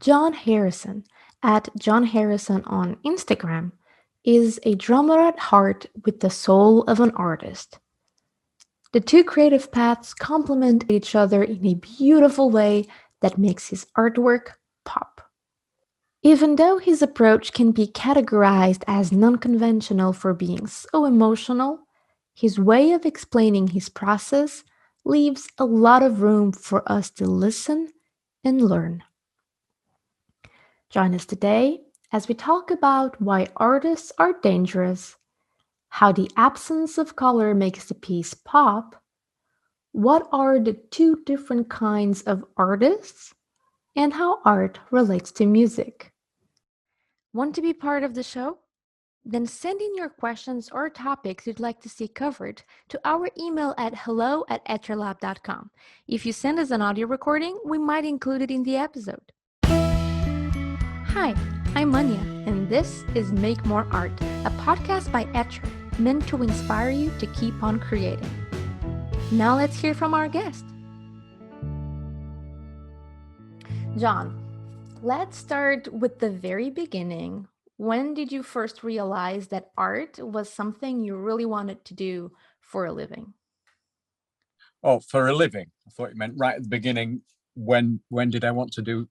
John Harrison, at John Harrison on Instagram, is a drummer at heart with the soul of an artist. The two creative paths complement each other in a beautiful way that makes his artwork pop. Even though his approach can be categorized as non-conventional for being so emotional, his way of explaining his process leaves a lot of room for us to listen and learn. Join us today as we talk about why artists are dangerous, how the absence of color makes the piece pop, what are the two different kinds of artists, and how art relates to music. Want to be part of the show? Then send in your questions or topics you'd like to see covered to our email at hello@etralab.com. If you send us an audio recording, we might include it in the episode. Hi, I'm Anya, and this is Make More Art, a podcast by Etra, meant to inspire you to keep on creating. Now let's hear from our guest. John, let's start with the very beginning. When did you first realize that art was something you really wanted to do for a living? Oh, for a living? I thought you meant right at the beginning. When did I want to do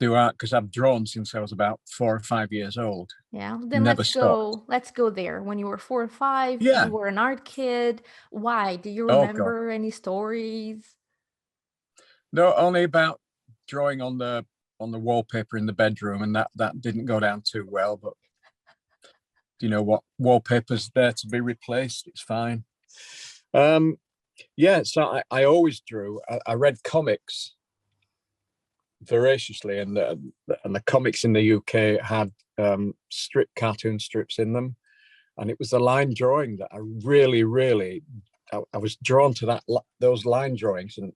art? Because I've drawn since I was about 4 or 5 years old. Yeah, then Never stopped. let's go there. When you were 4 or 5, Yeah. you were an art kid. Why? Do you Oh God. remember any stories? No, only about drawing on the wallpaper in the bedroom, and that didn't go down too well. But you know what? Wallpaper's there to be replaced. It's fine. Yeah. So I always drew. I read comics voraciously, and the comics in the UK had cartoon strips in them, and it was the line drawing that I really I was drawn to those line drawings. And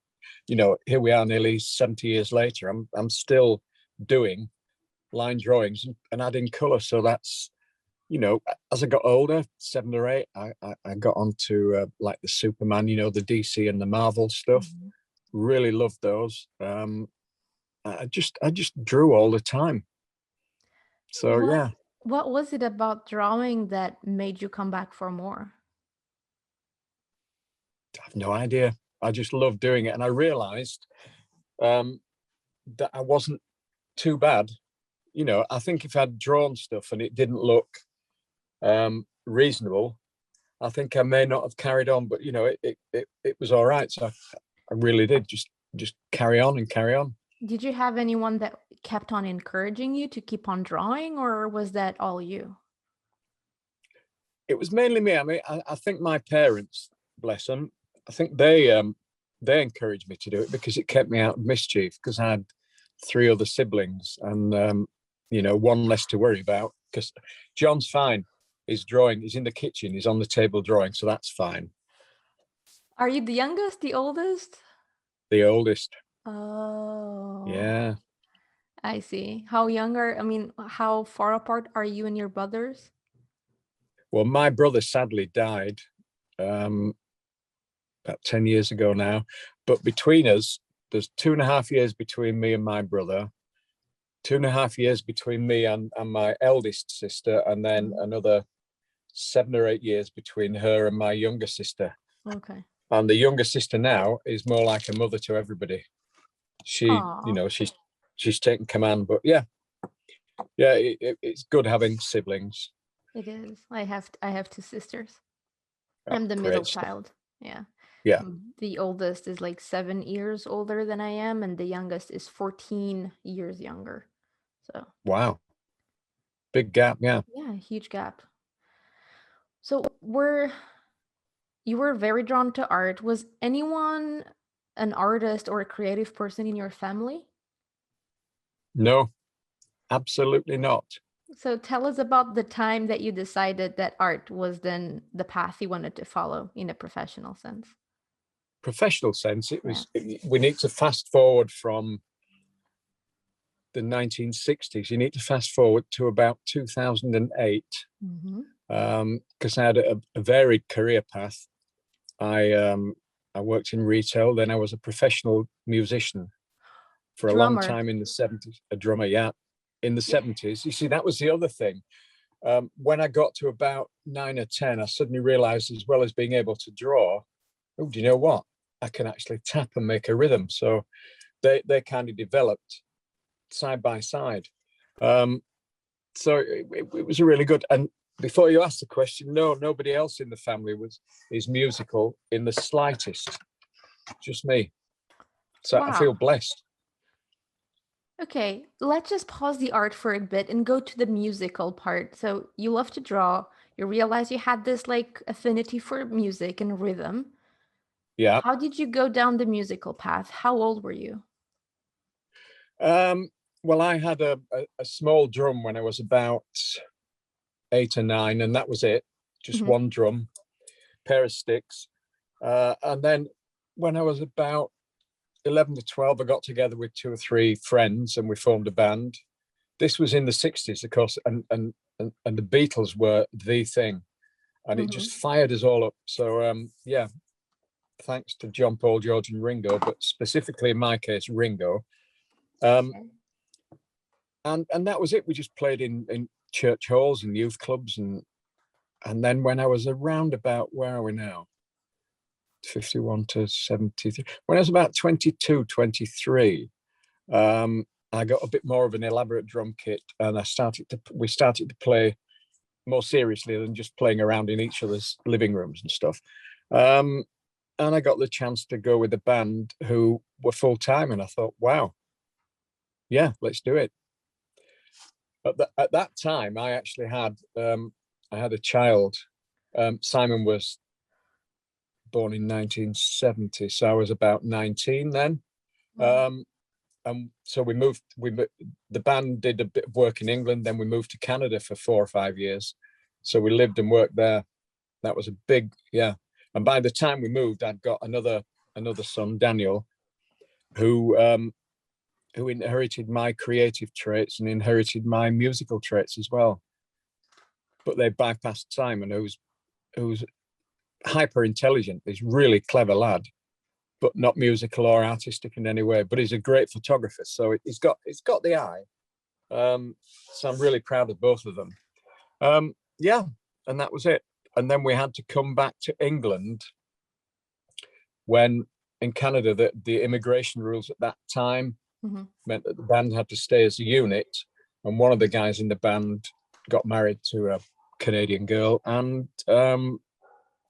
you know, here we are nearly 70 years later. I'm still doing line drawings and adding color. So that's, you know, as I got older, 7 or 8, I got onto like the Superman, you know, the DC and the Marvel stuff. Mm-hmm. Really loved those. I just drew all the time. So yeah. What was it about drawing that made you come back for more? I have no idea. I just loved doing it, and I realized that I wasn't too bad. You know, I think if I'd drawn stuff and it didn't look reasonable, I think I may not have carried on. But you know, it was all right. So I really did just carry on and carry on. Did you have anyone that kept on encouraging you to keep on drawing, or was that all you? It was mainly me. I mean, I think my parents, bless them, I think they encouraged me to do it because it kept me out of mischief, because I had 3 other siblings, and you know, one less to worry about. Because John's fine. He's drawing. He's in the kitchen. He's on the table drawing, so that's fine. Are you the youngest, the oldest? The oldest. Oh. Yeah. I see. How far apart are you and your brothers? Well, my brother sadly died about 10 years ago now. But between us, there's 2.5 years between me and my brother, 2.5 years between me and my eldest sister, and then another 7 or 8 years between her and my younger sister. Okay. And the younger sister now is more like a mother to everybody. She, Aww. you know, she's taken command. But yeah, it's good having siblings. It is. I have 2 sisters. I'm the Great middle stuff. child. Yeah. Yeah. The oldest is like 7 years older than I am, and the youngest is 14 years younger. So. Wow. Big gap. Yeah. Yeah, huge gap. So you were very drawn to art. Was anyone an artist or a creative person in your family? No, absolutely not. So tell us about the time that you decided that art was then the path you wanted to follow in a professional sense. Professional sense, we need to fast forward from the 1960s. You need to fast forward to about 2008, because I had a varied career path. I worked in retail, then I was a professional musician. for a long Drummer. time in the 70s. A drummer, yeah, in the 70s. You see, that was the other thing. When I got to about 9 or 10, I suddenly realized, as well as being able to draw, oh, do you know what? I can actually tap and make a rhythm. So they kind of developed side by side. So it was a really good. And before you ask the question, no, nobody else in the family is musical in the slightest. Just me. So I feel Wow. blessed. Okay, let's just pause the art for a bit and go to the musical part. So you love to draw. You realize you had this like affinity for music and rhythm. Yeah. How did you go down the musical path? How old were you? Well, I had a small drum when I was about 8 or 9, and that was it. Just Mhm. one drum, pair of sticks. And then when I was about 11 to 12, I got together with 2 or 3 friends and we formed a band. This was in the 60s, of course, and the Beatles were the thing. And it just Mhm. fired us all up. So, yeah, thanks to John, Paul, George, and Ringo, but specifically in my case, Ringo. Okay. And that was it. We just played in church halls and youth clubs. And then when I was around about, where are we now? 51 to 73. When I was about 22, 23, I got a bit more of an elaborate drum kit, and we started to play more seriously than just playing around in each other's living rooms and stuff. And I got the chance to go with a band who were full time, and I thought, wow, yeah, let's do it. At that time, I actually had I had a child. Simon was born in 1970, so I was about 19 then. Wow. And so the band did a bit of work in England, then we moved to Canada for 4 or 5 years. So we lived and worked there. That was a big, yeah. And by the time we moved, I'd got another son, Daniel, who inherited my creative traits and inherited my musical traits as well. But they bypassed Simon, who's hyper intelligent. He's really clever lad, but not musical or artistic in any way. But he's a great photographer, so he's got the eye. So I'm really proud of both of them. Yeah, and that was it. And then we had to come back to England when in Canada the immigration rules at that time Mhm. meant that the band had to stay as a unit. And one of the guys in the band got married to a Canadian girl, and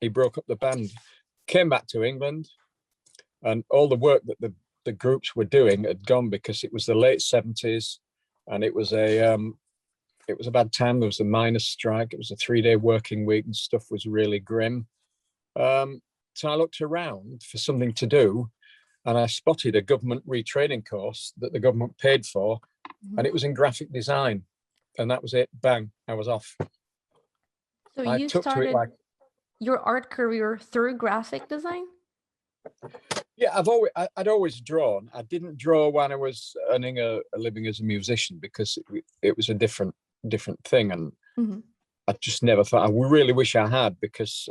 he broke up the band. Came back to England, and all the work that the groups were doing had gone because it was the late 70s, and it was a bad time. There was a miners' strike. It was a 3-day working week, and stuff was really grim. So I looked around for something to do, and I spotted a government retraining course that the government paid for, Mhm. and it was in graphic design. And that was it. Bang, I was off. So I you took to it started like, your art career through graphic design? yeah, I'd always drawn. I didn't draw when I was earning a living as a musician because it was a different thing, and Mhm. I just never thought. I really wish I had, because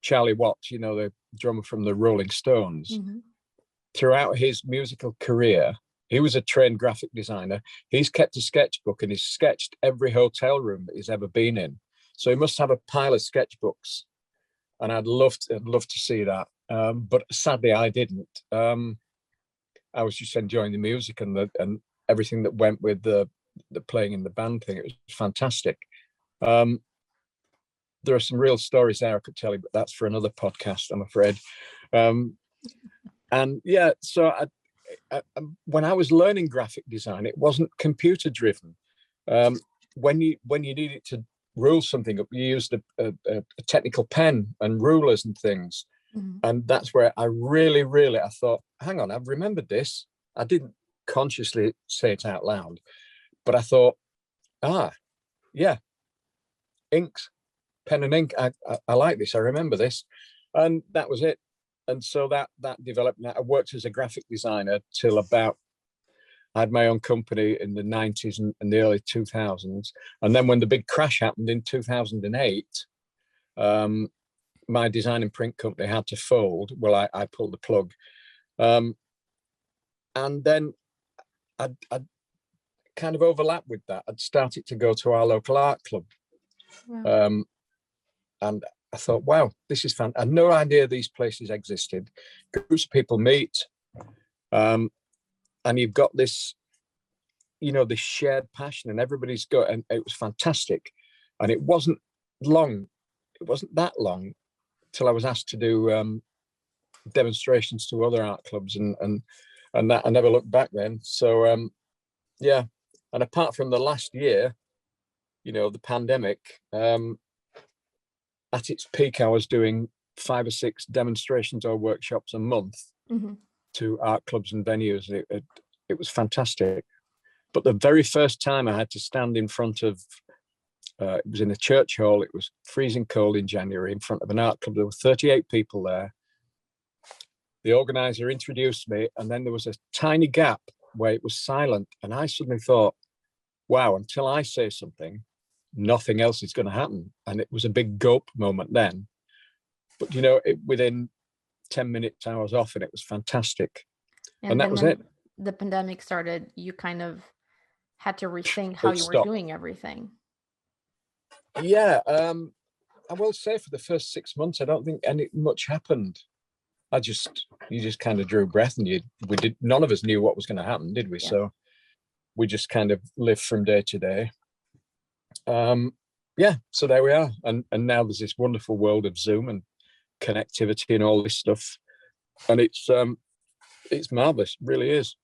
Charlie Watts, the drummer from the Rolling Stones, Mhm. throughout his musical career, he was a trained graphic designer. He's kept a sketchbook and he's sketched every hotel room that he's ever been in. So he must have a pile of sketchbooks, and I'd love to see that. But sadly, I didn't. I was just enjoying the music and everything that went with the playing in the band thing. It was fantastic. Um, there are some real stories there I could tell you, but that's for another podcast, I'm afraid. And yeah, so when I was learning graphic design, it wasn't computer driven. When you needed to rule something up, you used a technical pen and rulers and things. Mhm. And that's where I really, I thought, hang on, I've remembered this. I didn't consciously say it out loud, but I thought, yeah, inks, pen and ink. I like this. I remember this. And that was it. And so that developed. I worked as a graphic designer till about, I had my own company in the 90s and the early 2000s. And then when the big crash happened in 2008, my design and print company had to fold. Well, I pulled the plug. And then I'd kind of overlap with that. I'd started to go to our local art club. Wow. And I thought, wow, this is fun. I had no idea these places existed. Groups of people meet, and you've got this, this shared passion, and everybody's got, and it was fantastic. And it wasn't that long till I was asked to do demonstrations to other art clubs, and that I never looked back then. So yeah. And apart from the last year, the pandemic, at its peak, I was doing 5 or 6 demonstrations or workshops a month to art clubs and venues. It was fantastic. But the very first time I had to stand in front of, it was in a church hall. It was freezing cold in January in front of an art club. There were 38 people there. The organizer introduced me, and then there was a tiny gap where it was silent. And I suddenly thought, wow, until I say something, nothing else is going to happen. And it was a big gulp moment then. But, within 10 minutes, I was off, and it was fantastic. And that was it. The pandemic started, you kind of had to rethink how you were doing everything. Yeah. I will say for the first 6 months, I don't think much happened. You just kind of drew breath, and none of us knew what was going to happen, did we? Yeah. So we just kind of lived from day to day. Yeah, so there we are. And now there's this wonderful world of Zoom and connectivity and all this stuff. And it's marvelous, it really is.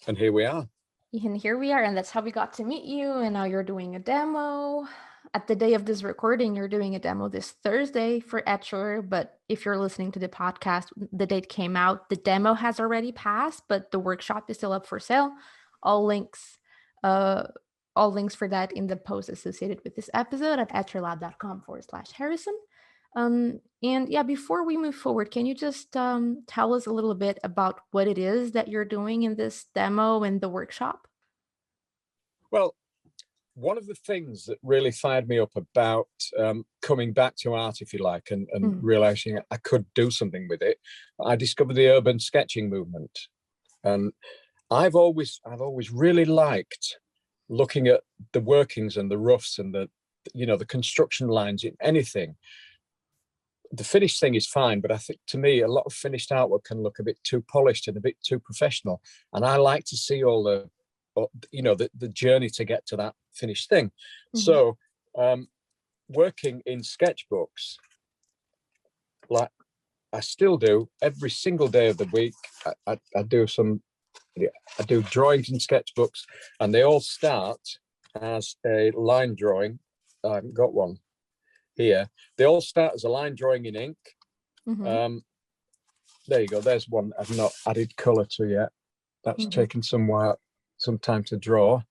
And here we are. And that's how we got to meet you. And now you're doing a demo. At the day of this recording, you're doing a demo this Thursday for Etcher. But if you're listening to the podcast, the date came out. The demo has already passed, but the workshop is still up for sale. All links for that in the post associated with this episode at etcherlab.com/Harrison. And yeah, before we move forward, can you just tell us a little bit about what it is that you're doing in this demo and the workshop? Well, one of the things that really fired me up about coming back to art, if you like, and realizing I could do something with it, I discovered the urban sketching movement. And I've always really liked looking at the workings and the roughs and the construction lines in anything. The finished thing is fine, but I think to me, a lot of finished artwork can look a bit too polished and a bit too professional. And I like to see all the journey to get to that finished thing. So working in sketchbooks, like I still do every single day of the week, I do drawings in sketchbooks, and they all start as a line drawing. I haven't got one here. They all start as a line drawing in ink. There you go. There's one I've not added color to yet. That's taken some time to draw.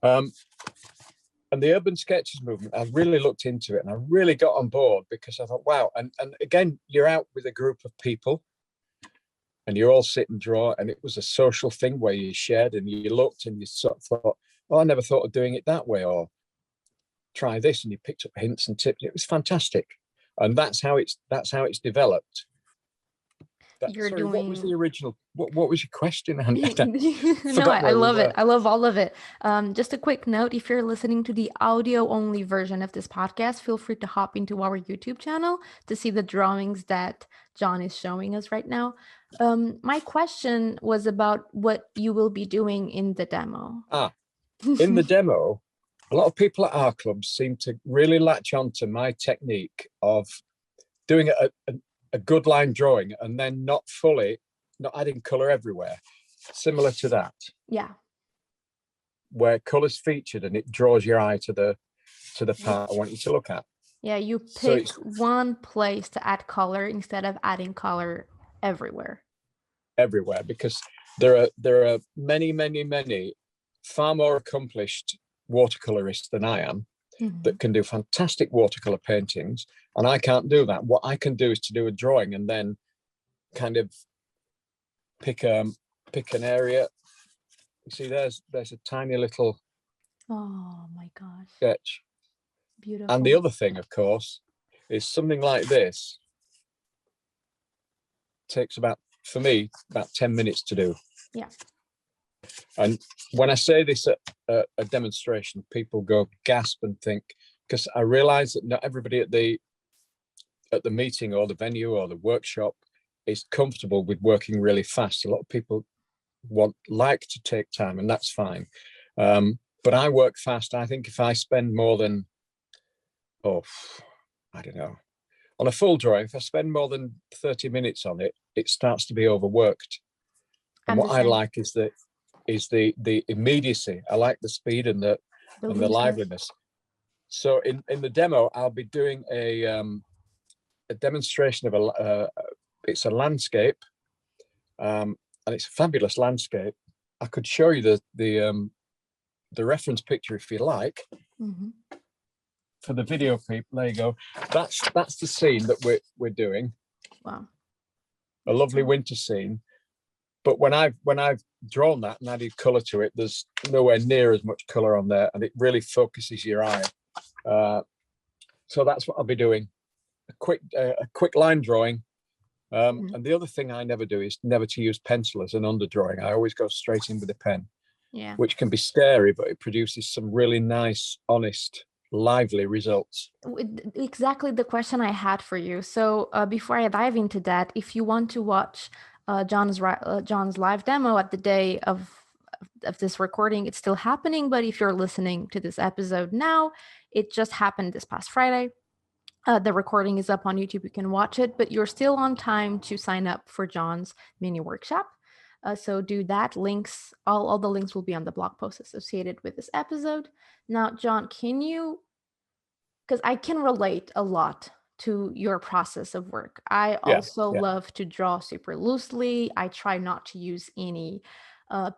And the urban sketches movement, I really looked into it, and I really got on board because I thought, wow. And again, you're out with a group of people, and you all sit and draw, and it was a social thing where you shared and you looked and you sort of thought, oh, I never thought of doing it that way, or try this, and you picked up hints and tips. It was fantastic. And that's how it's developed. What was the original? What was your question? No, I love it. I love all of it. Just a quick note: if you're listening to the audio-only version of this podcast, feel free to hop into our YouTube channel to see the drawings that John is showing us right now. My question was about what you will be doing in the demo. In the demo, a lot of people at our clubs seem to really latch on to my technique of doing a good line drawing and then not adding color everywhere. Similar to that. Yeah. Where color's featured and it draws your eye to the part I want you to look at. Yeah, you pick one place to add color instead of adding color everywhere. Everywhere, because there are many far more accomplished watercolorists than I am that can do fantastic watercolor paintings, and I can't do that. What I can do is to do a drawing and then kind of pick an area. You see, there's a tiny little sketch. Beautiful. And the other thing, of course, is something like this takes about 10 minutes to do. Yeah. And when I say this at a demonstration, people go gasp and think, because I realize that not everybody at the meeting or the venue or the workshop is comfortable with working really fast. A lot of people like to take time, and that's fine. But I work fast. I think if I spend more than, I don't know, on a full drawing, if I spend more than 30 minutes on it, it starts to be overworked. And what I like is the immediacy. I like the speed and the liveliness. So in the demo, I'll be doing a demonstration of it's a landscape, and it's a fabulous landscape. I could show you the reference picture if you like. Mm-hmm. For the video people, there you go. That's the scene that we're doing. Wow. A lovely winter scene. But when I've drawn that and added color to it, there's nowhere near as much color on there, and it really focuses your eye. So that's what I'll be doing. A quick line drawing. And the other thing I never do is never to use pencil as an underdrawing. I always go straight in with a pen, which can be scary, but it produces some really nice, honest, lively results. Exactly the question I had for you. So before I dive into that, if you want to watch John's live demo at the day of this recording, it's still happening. But if you're listening to this episode now, it just happened this past Friday. The recording is up on YouTube. You can watch it, but you're still on time to sign up for John's mini workshop. So do that. Links, all the links will be on the blog post associated with this episode. Now, John, can you, because I can relate a lot to your process of work. I also love to draw super loosely. I try not to use any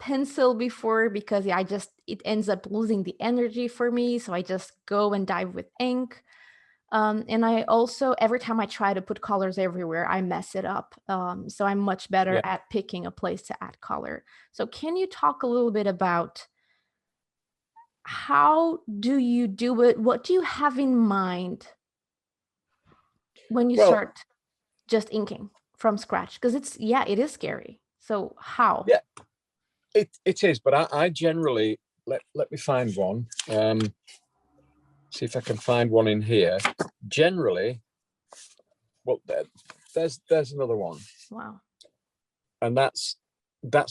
pencil before because it ends up losing the energy for me. So I just go and dive with ink. And I also, every time I try to put colors everywhere, I mess it up. So I'm much better at picking a place to add color. So can you talk a little bit about how do you do it? What do you have in mind when you start just inking from scratch? Because it is scary. So how? Yeah, it is. But I generally, let me find one. See if I can find one in here. Generally, well, there's another one. Wow. And that's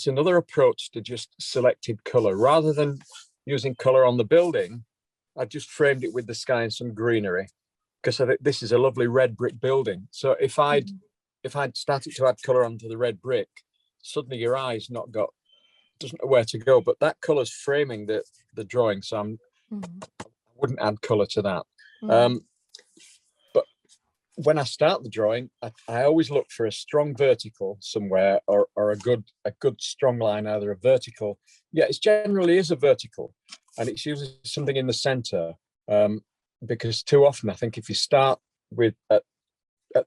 another approach to just selected color. Rather than using color on the building, I just framed it with the sky and some greenery, because I think this is a lovely red brick building. So if I'd started to add color onto the red brick, suddenly your eye's doesn't know where to go. But that color's framing the drawing, so I wouldn't add color to that. But when I start the drawing, I always look for a strong vertical somewhere, or a good strong line, either a vertical. Yeah, it generally is a vertical, and it's usually something in the center, because too often I think if you start with at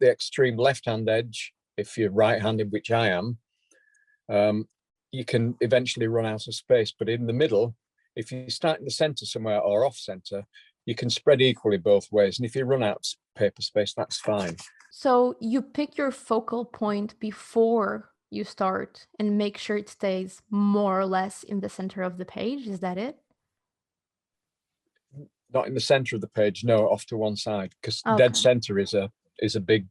the extreme left-hand edge, if you're right-handed, which I am, you can eventually run out of space. But in the middle, if you start in the center somewhere or off center, you can spread equally both ways. And if you run out of paper space, that's fine. So you pick your focal point before you start and make sure it stays more or less in the center of the page. Is that it? Not in the center of the page, no, off to one side, because dead center is a big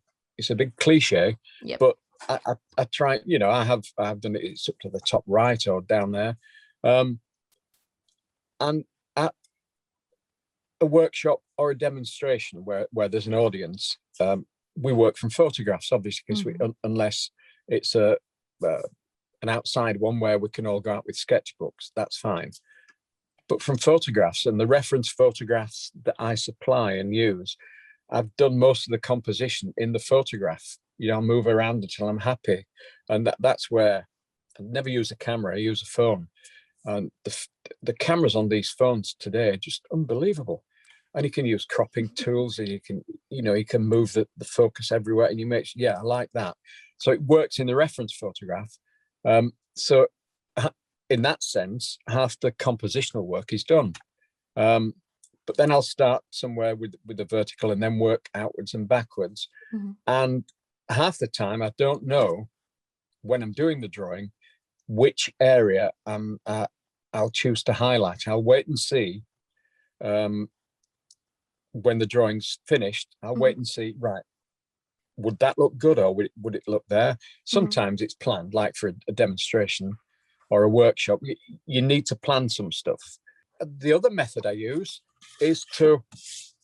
cliche. Yep. But I try, I have done it. It's up to the top right or down there. And at a workshop or a demonstration where there's an audience, we work from photographs, obviously, because unless it's an outside one where we can all go out with sketchbooks, that's fine. But from photographs, and the reference photographs that I supply and use, I've done most of the composition in the photograph. I'll move around until I'm happy. And that's where I never use a camera, I use a phone. And the cameras on these phones today are just unbelievable. And you can use cropping tools, and you can move the focus everywhere, and I like that. So it works in the reference photograph. So in that sense, half the compositional work is done. But then I'll start somewhere with the vertical and then work outwards and backwards. And half the time I don't know, when I'm doing the drawing, which area I'll choose to highlight. I'll wait and see when the drawing's finished. I'll wait and see, right, would that look good, or would it look there? Sometimes it's planned, like for a demonstration or a workshop. You need to plan some stuff. The other method I use is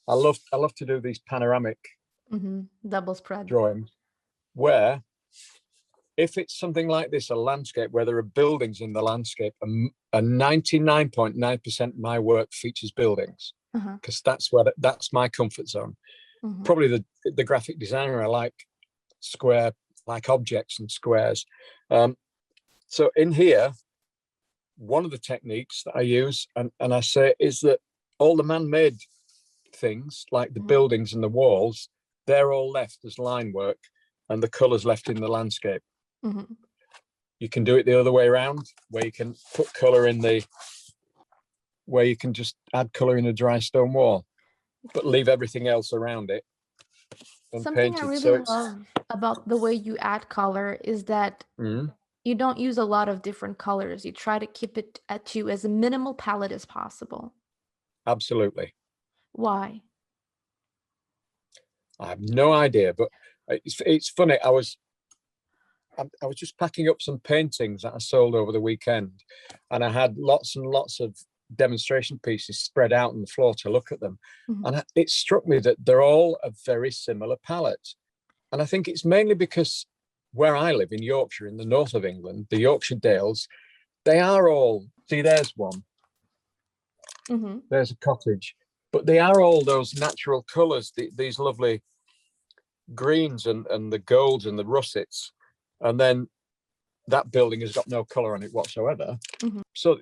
I love to do these panoramic double spread drawings, where if it's something like this, a landscape where there are buildings in the landscape, and 99.9% of my work features buildings, because that's my comfort zone. Probably the graphic designer, I like objects and squares. So in here, one of the techniques that I use, and I say, is that all the man-made things, like the buildings and the walls, they're all left as line work, and the colors left in the landscape. You can do it the other way around, where you can put color where you can just add color in a dry stone wall, but leave everything else around it Something I unpainted. really love about the way you add color is that you don't use a lot of different colors. You try to keep it to as a minimal palette as possible. Absolutely. Why? I have no idea, but it's funny. I was just packing up some paintings that I sold over the weekend, and I had lots and lots of demonstration pieces spread out on the floor to look at them. And it struck me that they're all a very similar palette. And I think it's mainly because where I live in Yorkshire, in the north of England, the Yorkshire Dales, they are all, see, there's one. There's a cottage, but they are all those natural colors, these lovely greens and the golds and the russets. And then that building has got no color on it whatsoever. So,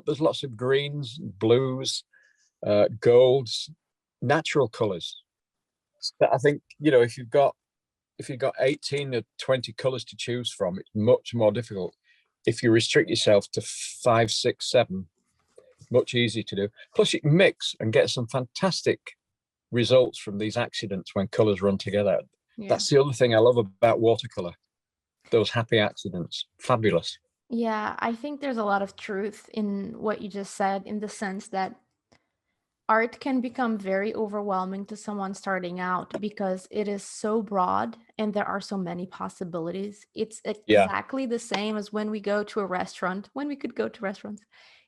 there's lots of greens, blues, golds, natural colors. So I think, if you've got 18 or 20 colors to choose from, it's much more difficult. If you restrict yourself to 5, 6, 7, much easier to do. Plus you can mix and get some fantastic results from these accidents when colors run together. That's the other thing I love about watercolor. Those happy accidents. Fabulous. Yeah, I think there's a lot of truth in what you just said, in the sense that art can become very overwhelming to someone starting out because it is so broad and there are so many possibilities. It's exactly the same as when we go to a restaurant, when we could go to restaurants,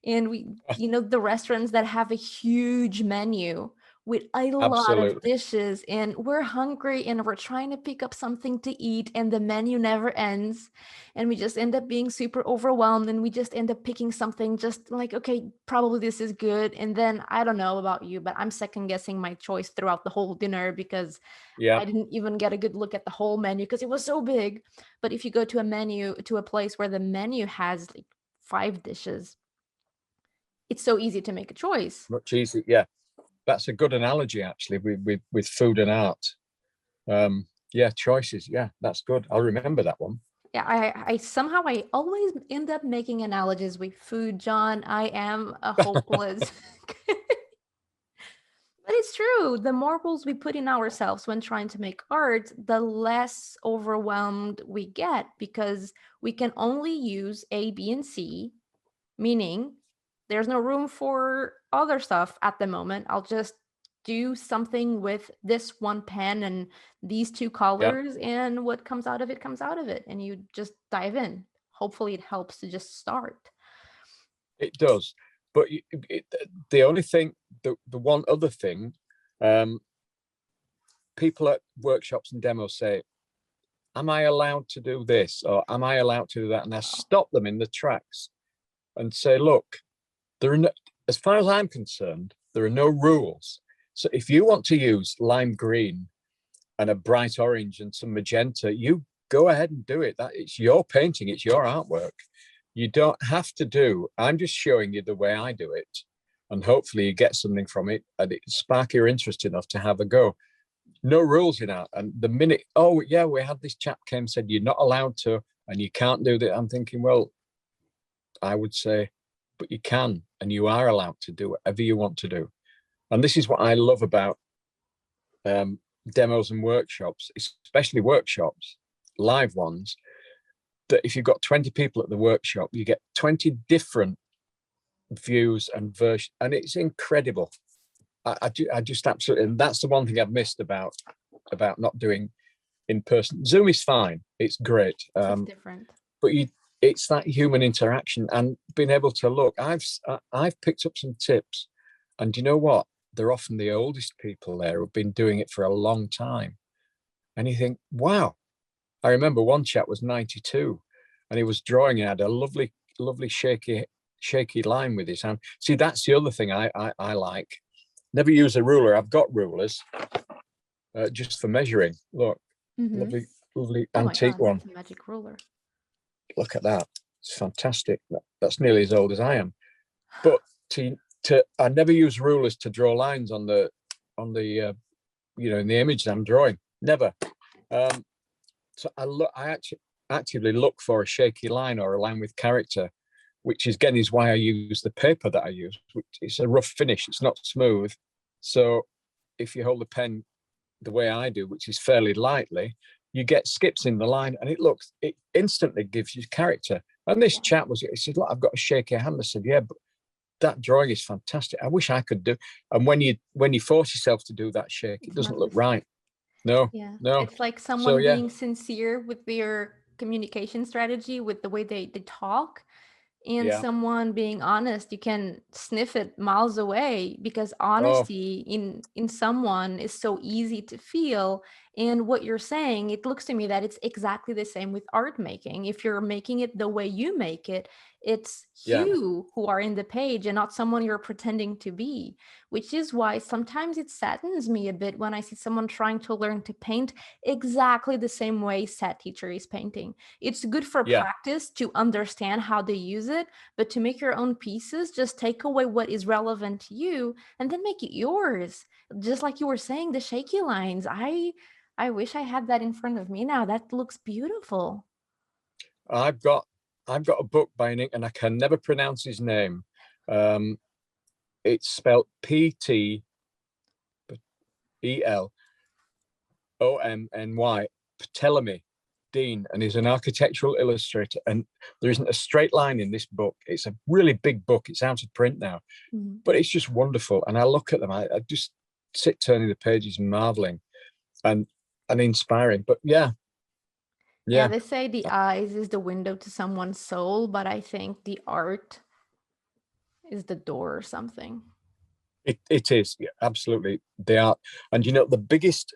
and the restaurants that have a huge menu with a lot of dishes, and we're hungry and we're trying to pick up something to eat, and the menu never ends, and we just end up being super overwhelmed, and we just end up picking something just like, okay, probably this is good, and then I don't know about you, but I'm second guessing my choice throughout the whole dinner because I didn't even get a good look at the whole menu because it was so big. But if you go to a place where the menu has like 5 dishes, it's so easy to make a choice. Much easier, yeah. That's a good analogy, actually, with food and art. Choices. Yeah, that's good. I'll remember that one. Yeah, I always end up making analogies with food, John. I am a hopeless. But it's true. The more rules we put in ourselves when trying to make art, the less overwhelmed we get, because we can only use A, B, and C, meaning there's no room for other stuff at the moment. I'll just do something with this one pen and these 2 colors, and what comes out of it comes out of it, and you just dive in. Hopefully it helps to just start. It does, but the only thing, the one other thing, people at workshops and demos say, am I allowed to do this, or am I allowed to do that? And I stop them in the tracks and say, look, as far as I'm concerned, there are no rules. So if you want to use lime green and a bright orange and some magenta, you go ahead and do it. It's your painting, it's your artwork. You don't have to do. I'm just showing you the way I do it, and hopefully you get something from it and it spark your interest enough to have a go. No rules in art. And the minute, we had this chap came and said, you're not allowed to, and you can't do that. I'm thinking, well, I would say, but you can, and you are allowed to do whatever you want to do. And this is what I love about demos and workshops, especially workshops, live ones. that if you've got 20 people at the workshop, you get 20 different views and versions, and it's incredible. I just absolutely, and that's the one thing I've missed about not doing in person. Zoom is fine, it's great, It's different. but it's that human interaction and being able to look. I've picked up some tips, and you know what? They're often the oldest people there who've been doing it for a long time, and you think, wow. I remember one chap was 92, and he was drawing. He had a lovely, lovely shaky line with his hand. See, that's the other thing I like. Never use a ruler. I've got rulers just for measuring. Look, lovely, lovely Oh my antique God, one. that's a magic ruler. Look at that. It's fantastic. That's nearly as old as I am. But I never use rulers to draw lines on the in the image that I'm drawing. Never. So I actually actively look for a shaky line or a line with character, which again is why I use the paper that I use. It's a rough finish. It's not smooth. So if you hold the pen the way I do, which is fairly lightly, you get skips in the line, and it instantly gives you character. And this chap he said, look, I've got a shaky hand. I said, yeah, but that drawing is fantastic. I wish I could do. And when you force yourself to do that shake, it doesn't look right. No. It's like someone being sincere with their communication strategy, with the way they talk, and someone being honest. You can sniff it miles away, because honesty in someone is so easy to feel. And what you're saying, it looks to me that it's exactly the same with art making. If you're making it the way you make it, it's you who are in the page and not someone you're pretending to be, which is why sometimes it saddens me a bit when I see someone trying to learn to paint exactly the same way set teacher is painting. It's good for practice to understand how they use it, but to make your own pieces, just take away what is relevant to you and then make it yours. Just like you were saying, the shaky lines. I wish I had that in front of me now. That looks beautiful. I've got a book by Nick, and I can never pronounce his name. It's spelled Ptelomny, Ptelemy Dean, and he's an architectural illustrator. And there isn't a straight line in this book. It's a really big book. It's out of print now, but it's just wonderful. And I look at them, I just sit turning the pages and marveling and inspiring. But yeah, they say the eyes is the window to someone's soul, but I think the art is the door or something. It is, absolutely. They are. And the biggest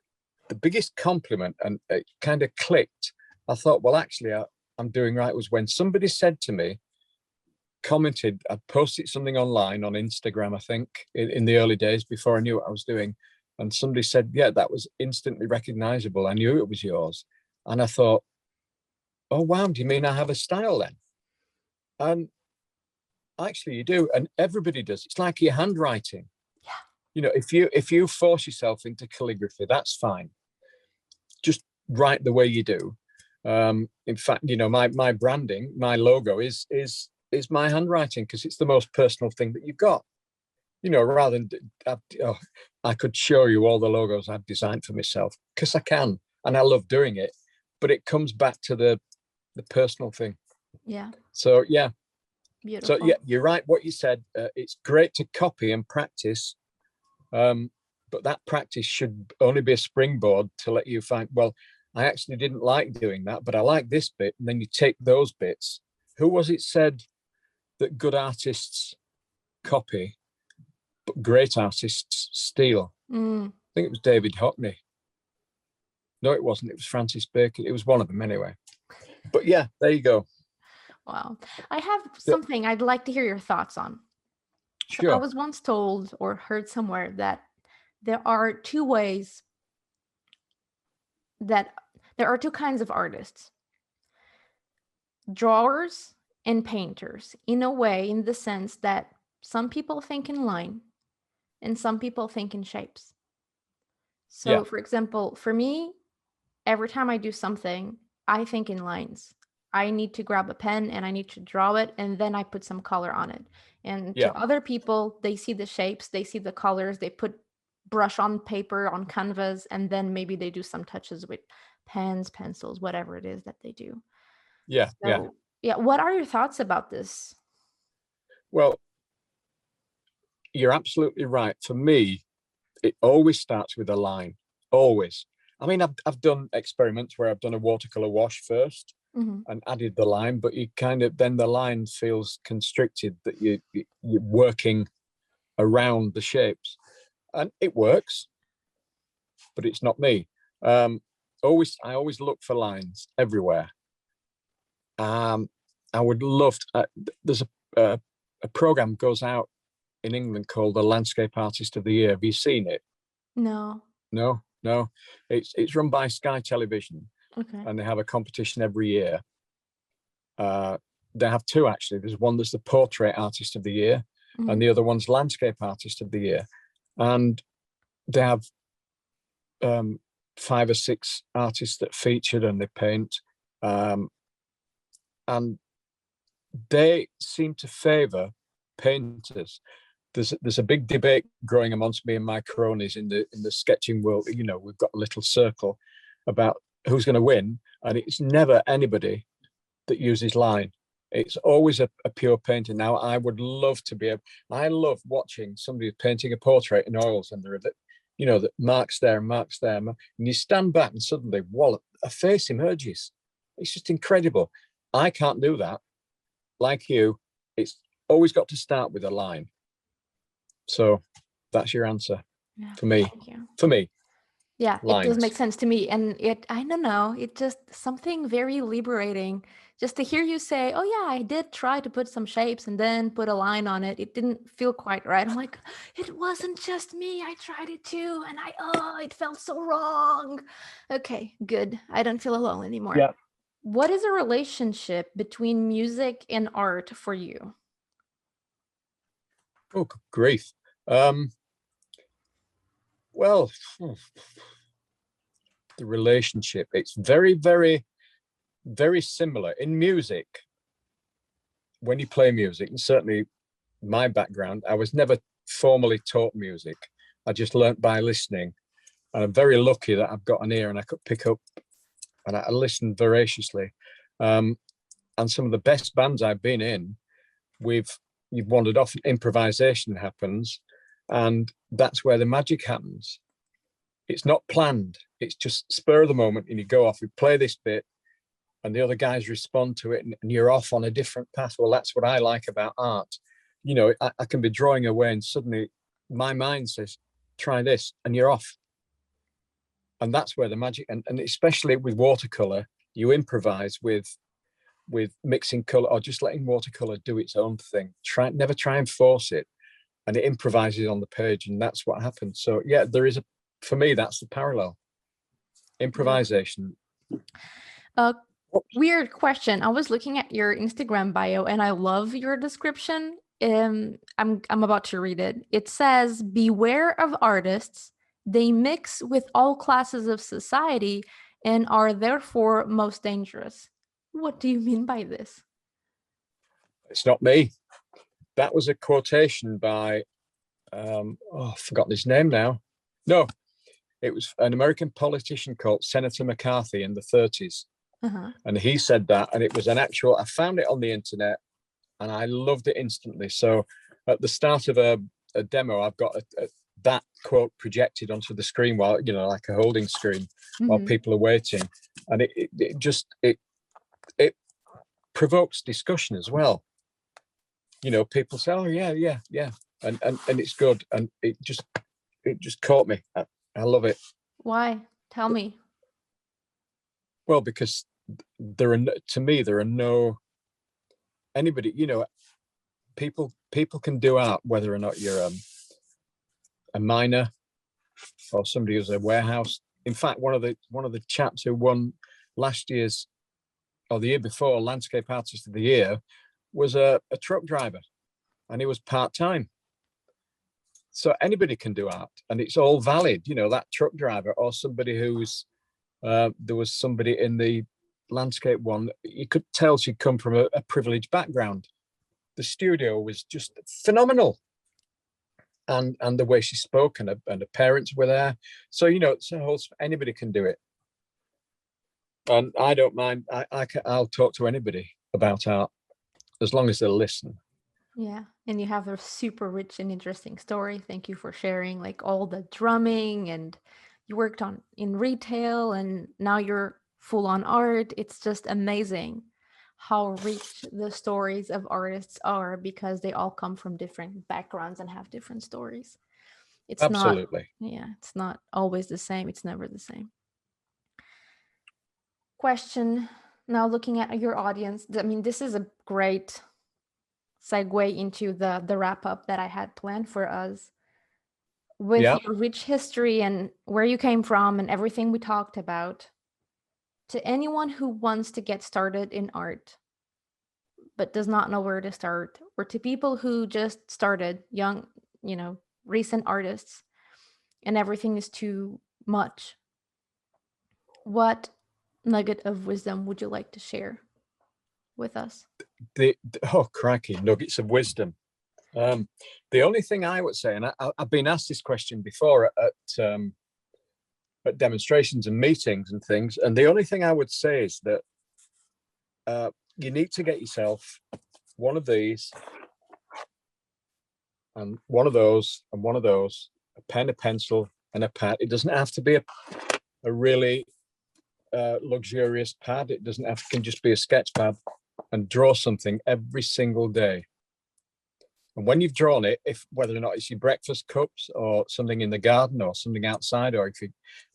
compliment, and it kind of clicked. I thought, well, actually, I'm doing right, was when somebody said to me, commented, I'd posted something online on Instagram, I think, in the early days before I knew what I was doing. And somebody said, yeah, that was instantly recognizable. I knew it was yours. And I thought, oh, wow, do you mean I have a style then? And actually you do. And everybody does. It's like your handwriting. If you force yourself into calligraphy, that's fine. Just write the way you do. In fact, my branding, my logo is my handwriting, because it's the most personal thing that you've got. Rather than I could show you all the logos I've designed for myself, because I can, and I love doing it. But it comes back to the personal thing. Yeah. So yeah. Beautiful. So yeah, you're right. What you said. It's great to copy and practice. But that practice should only be a springboard to let you find, well, I actually didn't like doing that, but I like this bit. And then you take those bits. Who was it said that good artists copy, but great artists steal? I think it was David Hockney. No, it wasn't. It was Francis Bacon. It was one of them anyway. But yeah, there you go. Wow. I have something I'd like to hear your thoughts on. Sure. So I was once told or heard somewhere that there are two kinds of artists: drawers and painters, in a way, in the sense that some people think in line and some people think in shapes. So for example, for me, every time I do something, I think in lines. I need to grab a pen and I need to draw it, and then I put some color on it. And to other people, they see the shapes, they see the colors, they put brush on paper, on canvas, and then maybe they do some touches with pens, pencils, whatever it is that they do. Yeah, yeah. So, yeah, what are your thoughts about this? Well, you're absolutely right. For me, it always starts with a line. Always. I mean, I've done experiments where I've done a watercolor wash first Hmm. and added the line, but you kind of then the line feels constricted that you're working around the shapes, and it works, but it's not me. Um, I always look for lines everywhere. Um, I would love to, there's a program goes out in England called the Landscape Artist of the Year. Have you seen it? No. No, no. It's run by Sky Television, Okay. and they have a competition every year. They have two actually. There's one that's the Portrait Artist of the Year, Hmm. and the other one's Landscape Artist of the Year. And they have 5 or 6 artists that featured, and they paint, um, and they seem to favour painters. There's a big debate growing amongst me and my cronies in the sketching world. You know, we've got a little circle about who's going to win, and it's never anybody that uses line. It's always a pure painter. Now, I would love to be able. I love watching somebody painting a portrait in oils, and there are the marks there and marks there, and you stand back and suddenly, wallop, a face emerges. It's just incredible. I can't do that. Like you, it's always got to start with a line. So that's your answer Yeah. for me. Thank you. For me, Yeah, it does make lines. sense to me. And I don't know, it just something very liberating just to hear you say, oh, yeah, I did try to put some shapes and then put a line on it. It didn't feel quite right. I'm like, it wasn't just me. I tried it too. And it felt so wrong. Okay, good. I don't feel alone anymore. Yeah. What is a relationship between music and art for you? Oh, good grief. Well, the relationship. It's very, very, very similar in music. When you play music, and certainly my background, I was never formally taught music. I just learnt by listening. And I'm very lucky that I've got an ear and I could pick up and I listened voraciously. Um, and some of the best bands I've been in, you've wandered off, improvisation happens, and that's where the magic happens. It's not planned. It's just spur of the moment, and you go off. You play this bit, and the other guys respond to it, and you're off on a different path. Well, that's what I like about art. I can be drawing away, and suddenly my mind says, "Try this," and you're off. And that's where the magic. And especially with watercolor, you improvise with mixing color or just letting watercolor do its own thing. Never try and force it, and it improvises on the page, and that's what happens. So yeah, for me, that's the parallel. Beautiful. Improvisation. Uh, Weird question. I was looking at your Instagram bio and I love your description. I'm about to read it. It says, "Beware of artists. They mix with all classes of society and are therefore most dangerous." What do you mean by this? It's not me. That was a quotation by I've forgotten his name now. No, it was an American politician called Senator McCarthy in the 30s. Uh-huh. And he said that, and it was an actual, I found it on the internet and I loved it instantly. So at the start of a demo, I've got that quote projected onto the screen while, like a holding screen while Hmm. people are waiting. And it provokes discussion as well. People say, oh, yeah, yeah, yeah. And it's good. And it just caught me. I love it. Why? Tell me. Well, because to me, there are no anybody, people can do art whether or not you're a miner or somebody who's a warehouse. In fact, one of the chaps who won last year's or the year before Landscape Artist of the Year was a truck driver, and he was part-time. So anybody can do art, and it's all valid. That truck driver or somebody who's there was somebody in the landscape one. You could tell she'd come from a privileged background. The studio was just phenomenal, and the way she spoke, and her parents were there. So anybody can do it. And I don't mind. I'll talk to anybody about art as long as they'll listen. Yeah, and you have a super rich and interesting story. Thank you for sharing like all the drumming, and you worked on in retail and now you're full on art. It's just amazing how rich the stories of artists are because they all come from different backgrounds and have different stories. It's not, Absolutely. yeah, it's not always the same. It's never the same. Question now, looking at your audience, I mean, this is a great segue into the wrap up that I had planned for us. With Yeah. your rich history and where you came from and everything we talked about, to anyone who wants to get started in art but does not know where to start, or to people who just started young, recent artists, and everything is too much, what nugget of wisdom would you like to share with us? Oh, crikey, nuggets of wisdom. The only thing I would say, and I've been asked this question before at demonstrations and meetings and things, and the only thing I would say is that you need to get yourself one of these and one of those and one of those, a pen, a pencil, and a pad. It doesn't have to be a really luxurious pad. It doesn't have, can just be a sketch pad, and draw something every single day. And when you've drawn it, if whether or not it's your breakfast cups or something in the garden or something outside, or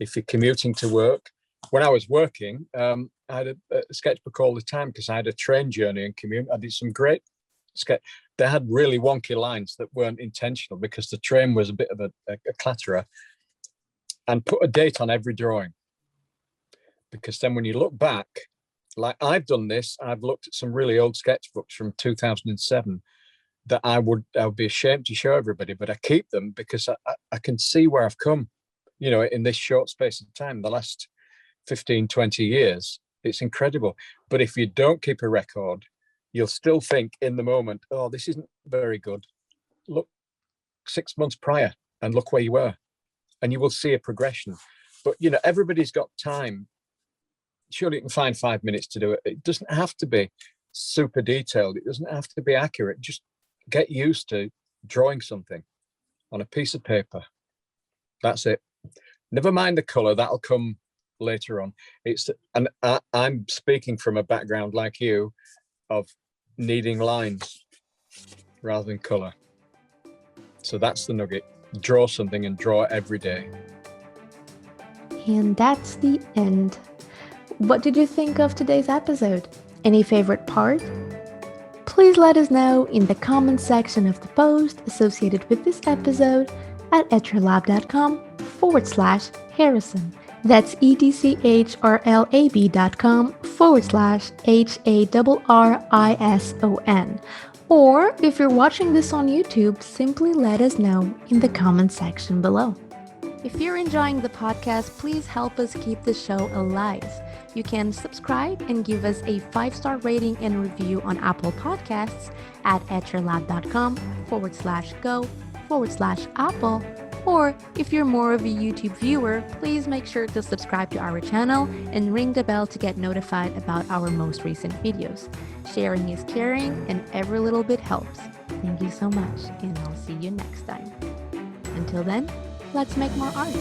if you're commuting to work. When I was working, I had a sketchbook all the time because I had a train journey and commute. I did some great sketch. They had really wonky lines that weren't intentional because the train was a bit of a clatterer. And put a date on every drawing, because then when you look back, like I've done this, I've looked at some really old sketchbooks from 2007 that I would be ashamed to show everybody, but I keep them because I can see where I've come, in this short space of time, the last 15, 20 years. It's incredible. But if you don't keep a record, you'll still think in the moment, oh, this isn't very good. Look 6 months prior and look where you were, and you will see a progression. But, everybody's got time. Surely you can find 5 minutes to do it. It doesn't have to be super detailed. It doesn't have to be accurate. Just get used to drawing something on a piece of paper. That's it. Never mind the color, that'll come later on. I'm speaking from a background like you of needing lines rather than color. So that's the nugget. Draw something and draw it every day. And that's the end. What did you think of today's episode? Any favorite part? Please let us know in the comment section of the post associated with this episode at etchrlab.com/Harrison. That's etchrlab.com/HARRISON. Or if you're watching this on YouTube, simply let us know in the comment section below. If you're enjoying the podcast, please help us keep the show alive. You can subscribe and give us a 5-star rating and review on Apple Podcasts at etchrlab.com/go/Apple. Or if you're more of a YouTube viewer, please make sure to subscribe to our channel and ring the bell to get notified about our most recent videos. Sharing is caring and every little bit helps. Thank you so much, and I'll see you next time. Until then, let's make more art.